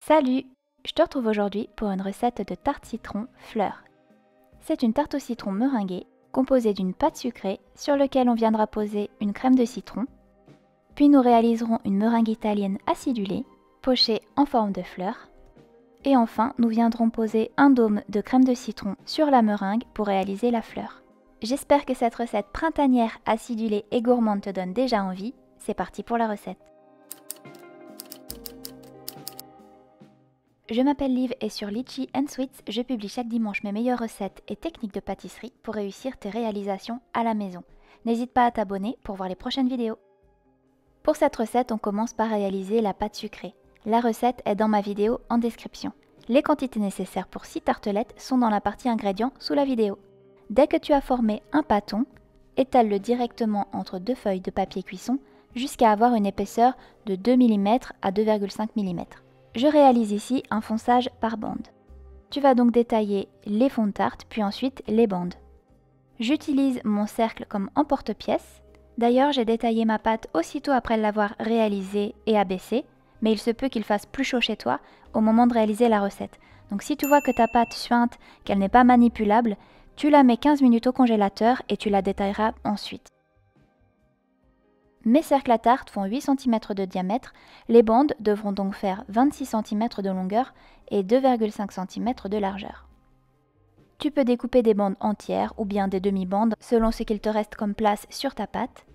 Salut! Je te retrouve aujourd'hui pour une recette de tarte citron fleur. C'est une tarte au citron meringuée composée d'une pâte sucrée sur laquelle on viendra poser une crème de citron. Puis nous réaliserons une meringue italienne acidulée, pochée en forme de fleur. Et enfin, nous viendrons poser un dôme de crème de citron sur la meringue pour réaliser la fleur. J'espère que cette recette printanière, acidulée et gourmande te donne déjà envie. C'est parti pour la recette. Je m'appelle Liv et sur Litchi & Sweets, je publie chaque dimanche mes meilleures recettes et techniques de pâtisserie pour réussir tes réalisations à la maison. N'hésite pas à t'abonner pour voir les prochaines vidéos. Pour cette recette, on commence par réaliser la pâte sucrée. La recette est dans ma vidéo en description. Les quantités nécessaires pour 6 tartelettes sont dans la partie ingrédients sous la vidéo. Dès que tu as formé un pâton, étale-le directement entre deux feuilles de papier cuisson jusqu'à avoir une épaisseur de 2 mm à 2,5 mm. Je réalise ici un fonçage par bande. Tu vas donc détailler les fonds de tarte, puis ensuite les bandes. J'utilise mon cercle comme emporte-pièce. D'ailleurs, j'ai détaillé ma pâte aussitôt après l'avoir réalisée et abaissée, mais il se peut qu'il fasse plus chaud chez toi au moment de réaliser la recette. Donc si tu vois que ta pâte suinte, qu'elle n'est pas manipulable, tu la mets 15 minutes au congélateur et tu la détailleras ensuite. Mes cercles à tarte font 8 cm de diamètre, les bandes devront donc faire 26 cm de longueur et 2,5 cm de largeur. Tu peux découper des bandes entières ou bien des demi-bandes selon ce qu'il te reste comme place sur ta pâte.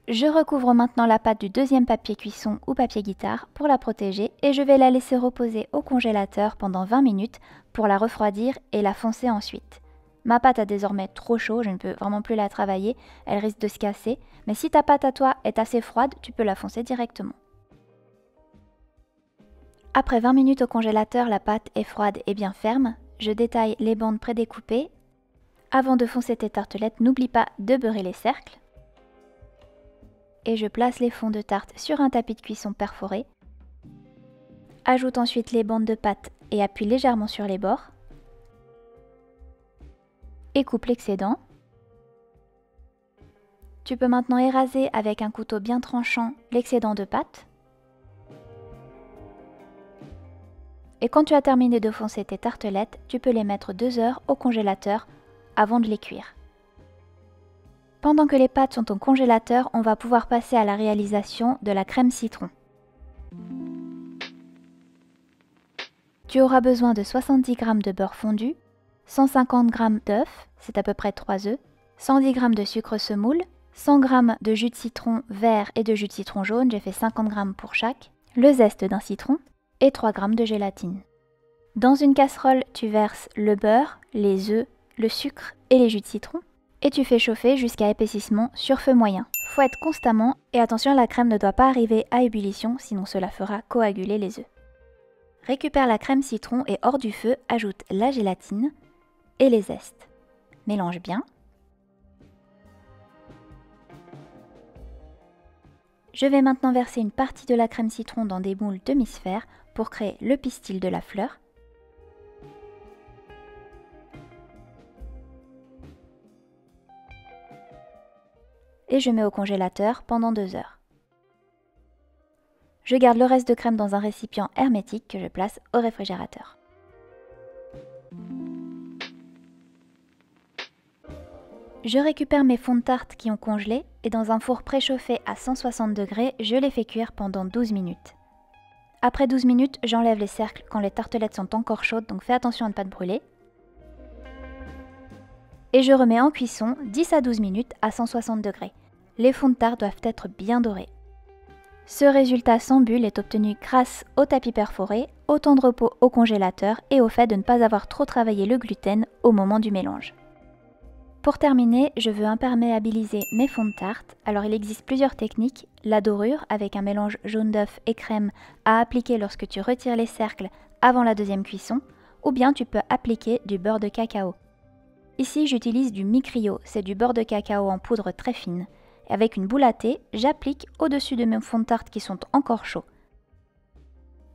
Je recouvre maintenant la pâte du deuxième papier cuisson ou papier guitare pour la protéger et je vais la laisser reposer au congélateur pendant 20 minutes pour la refroidir et la foncer ensuite. Ma pâte a désormais trop chaud, je ne peux vraiment plus la travailler, elle risque de se casser, mais si ta pâte à toi est assez froide, tu peux la foncer directement. Après 20 minutes au congélateur, la pâte est froide et bien ferme. Je détaille les bandes prédécoupées. Avant de foncer tes tartelettes, n'oublie pas de beurrer les cercles. Et je place les fonds de tarte sur un tapis de cuisson perforé. Ajoute ensuite les bandes de pâte et appuie légèrement sur les bords. Et coupe l'excédent. Tu peux maintenant éraser avec un couteau bien tranchant l'excédent de pâte. Et quand tu as terminé de foncer tes tartelettes, tu peux les mettre 2 heures au congélateur avant de les cuire. Pendant que les pâtes sont au congélateur, on va pouvoir passer à la réalisation de la crème citron. Tu auras besoin de 70 g de beurre fondu, 150 g d'œufs, c'est à peu près 3 œufs, 110 g de sucre semoule, 100 g de jus de citron vert et de jus de citron jaune, j'ai fait 50 g pour chaque, le zeste d'un citron et 3 g de gélatine. Dans une casserole, tu verses le beurre, les œufs, le sucre et les jus de citron et tu fais chauffer jusqu'à épaississement sur feu moyen. Fouette constamment et attention, la crème ne doit pas arriver à ébullition, sinon cela fera coaguler les œufs. Récupère la crème citron et hors du feu, ajoute la gélatine et les zestes. Mélange bien. Je vais maintenant verser une partie de la crème citron dans des moules demi-sphères pour créer le pistil de la fleur. Et je mets au congélateur pendant 2 heures. Je garde le reste de crème dans un récipient hermétique que je place au réfrigérateur. Je récupère mes fonds de tarte qui ont congelé et dans un four préchauffé à 160 degrés, je les fais cuire pendant 12 minutes. Après 12 minutes, j'enlève les cercles quand les tartelettes sont encore chaudes, donc fais attention à ne pas te brûler. Et je remets en cuisson 10 à 12 minutes à 160 degrés. Les fonds de tarte doivent être bien dorés. Ce résultat sans bulle est obtenu grâce au tapis perforé, au temps de repos au congélateur et au fait de ne pas avoir trop travaillé le gluten au moment du mélange. Pour terminer, je veux imperméabiliser mes fonds de tarte. Alors il existe plusieurs techniques. La dorure avec un mélange jaune d'œuf et crème à appliquer lorsque tu retires les cercles avant la deuxième cuisson, ou bien tu peux appliquer du beurre de cacao. Ici j'utilise du Mi-Crio, c'est du beurre de cacao en poudre très fine. Et avec une boule à thé, j'applique au-dessus de mes fonds de tarte qui sont encore chauds.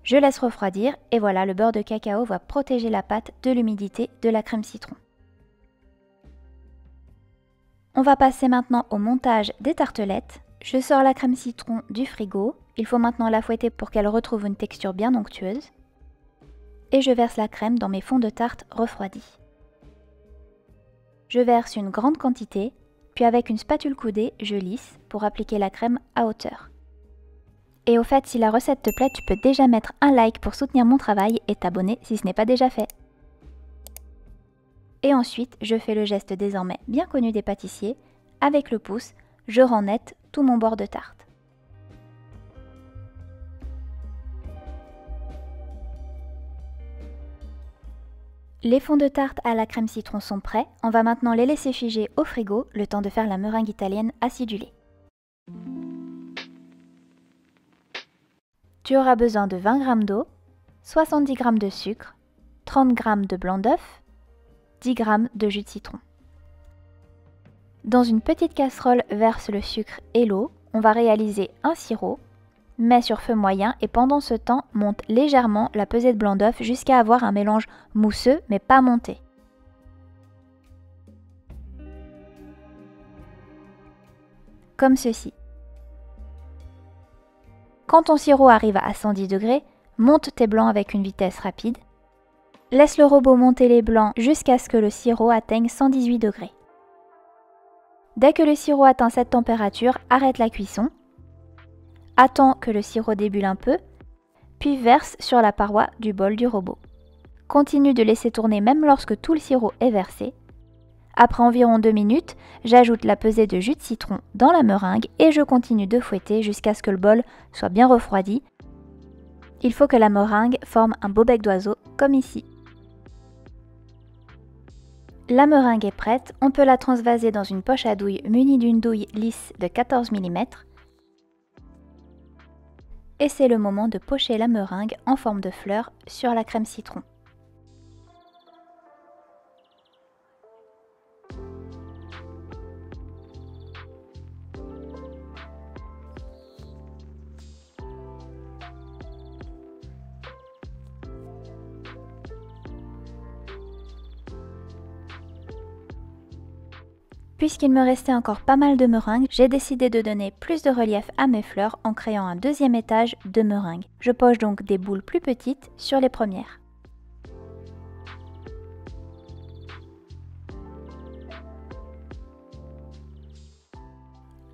Je laisse refroidir et voilà, le beurre de cacao va protéger la pâte de l'humidité de la crème citron. On va passer maintenant au montage des tartelettes. Je sors la crème citron du frigo. Il faut maintenant la fouetter pour qu'elle retrouve une texture bien onctueuse. Et je verse la crème dans mes fonds de tarte refroidis. Je verse une grande quantité, puis avec une spatule coudée, je lisse pour appliquer la crème à hauteur. Et au fait, si la recette te plaît, tu peux déjà mettre un like pour soutenir mon travail et t'abonner si ce n'est pas déjà fait. Et ensuite, je fais le geste désormais bien connu des pâtissiers. Avec le pouce, je rends net tout mon bord de tarte. Les fonds de tarte à la crème citron sont prêts. On va maintenant les laisser figer au frigo, le temps de faire la meringue italienne acidulée. Tu auras besoin de 20 g d'eau, 70 g de sucre, 30 g de blanc d'œuf, 10 g de jus de citron. Dans une petite casserole, verse le sucre et l'eau. On va réaliser un sirop. Mets sur feu moyen et pendant ce temps, monte légèrement la pesée de blanc d'œuf jusqu'à avoir un mélange mousseux mais pas monté. Comme ceci. Quand ton sirop arrive à 110 degrés, monte tes blancs avec une vitesse rapide. Laisse le robot monter les blancs jusqu'à ce que le sirop atteigne 118 degrés. Dès que le sirop atteint cette température, arrête la cuisson. Attends que le sirop débulle un peu, puis verse sur la paroi du bol du robot. Continue de laisser tourner même lorsque tout le sirop est versé. Après environ 2 minutes, j'ajoute la pesée de jus de citron dans la meringue et je continue de fouetter jusqu'à ce que le bol soit bien refroidi. Il faut que la meringue forme un beau bec d'oiseau comme ici. La meringue est prête, on peut la transvaser dans une poche à douille munie d'une douille lisse de 14 mm. Et c'est le moment de pocher la meringue en forme de fleur sur la crème citron. Puisqu'il me restait encore pas mal de meringue, j'ai décidé de donner plus de relief à mes fleurs en créant un deuxième étage de meringue. Je poche donc des boules plus petites sur les premières.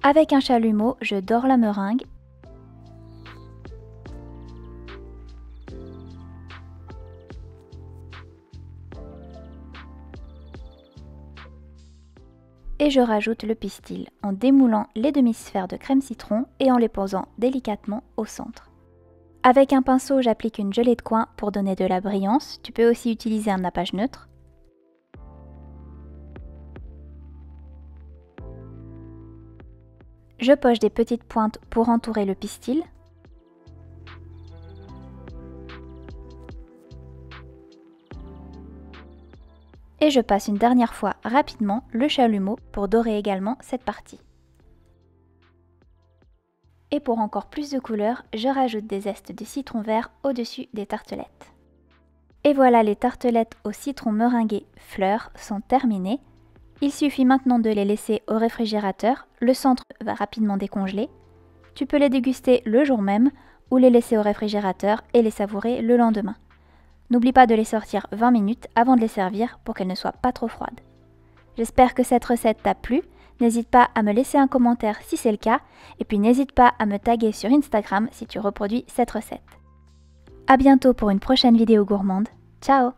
Avec un chalumeau, je dore la meringue. Et je rajoute le pistil en démoulant les demi-sphères de crème citron et en les posant délicatement au centre. Avec un pinceau, j'applique une gelée de coin pour donner de la brillance. Tu peux aussi utiliser un nappage neutre. Je poche des petites pointes pour entourer le pistil. Et je passe une dernière fois rapidement le chalumeau pour dorer également cette partie. Et pour encore plus de couleur, je rajoute des zestes de citron vert au-dessus des tartelettes. Et voilà, les tartelettes au citron meringué fleurs sont terminées. Il suffit maintenant de les laisser au réfrigérateur, le centre va rapidement décongeler. Tu peux les déguster le jour même ou les laisser au réfrigérateur et les savourer le lendemain. N'oublie pas de les sortir 20 minutes avant de les servir pour qu'elles ne soient pas trop froides. J'espère que cette recette t'a plu. N'hésite pas à me laisser un commentaire si c'est le cas. Et puis n'hésite pas à me taguer sur Instagram si tu reproduis cette recette. A bientôt pour une prochaine vidéo gourmande. Ciao!